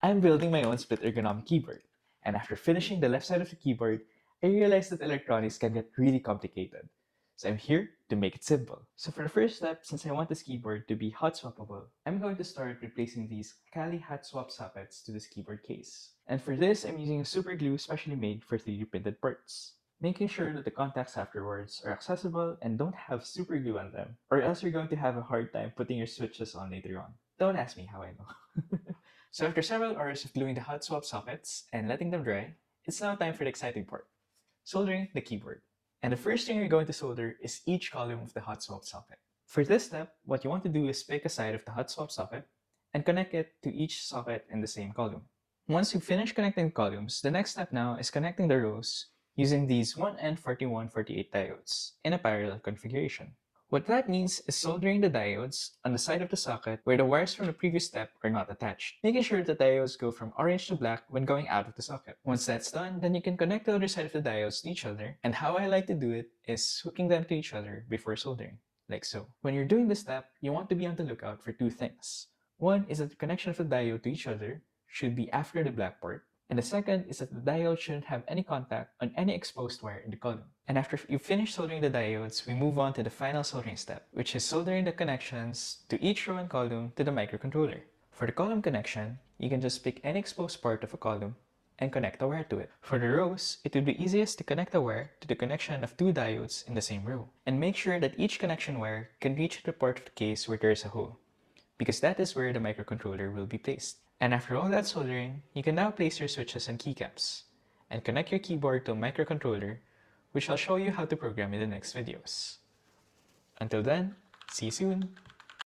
I'm building my own split ergonomic keyboard, and after finishing the left side of the keyboard, I realized that electronics can get really complicated. So I'm here to make it simple. So for the first step, since I want this keyboard to be hot swappable, I'm going to start replacing these Kali hot swap sockets to this keyboard case. And for this, I'm using a super glue specially made for 3D printed parts, making sure that the contacts afterwards are accessible and don't have super glue on them, or else you're going to have a hard time putting your switches on later on. Don't ask me how I know. So after several hours of gluing the hot swap sockets and letting them dry, it's now time for the exciting part, soldering the keyboard. And the first thing you're going to solder is each column of the hot swap socket. For this step, what you want to do is pick a side of the hot swap socket and connect it to each socket in the same column. Once you finish connecting columns, the next step now is connecting the rows using these 1N4148 diodes in a parallel configuration. What that means is soldering the diodes on the side of the socket where the wires from the previous step are not attached, making sure the diodes go from orange to black when going out of the socket. Once that's done, then you can connect the other side of the diodes to each other, and how I like to do it is hooking them to each other before soldering, like so. When you're doing this step, you want to be on the lookout for two things. One is that the connection of the diode to each other should be after the black part, and the second is that the diode shouldn't have any contact on any exposed wire in the column. And after you finish soldering the diodes, we move on to the final soldering step, which is soldering the connections to each row and column to the microcontroller. For the column connection, you can just pick any exposed part of a column and connect a wire to it. For the rows, it would be easiest to connect a wire to the connection of two diodes in the same row. And make sure that each connection wire can reach the part of the case where there is a hole, because that is where the microcontroller will be placed. And after all that soldering, you can now place your switches and keycaps, and connect your keyboard to a microcontroller, which I'll show you how to program in the next videos. Until then, see you soon!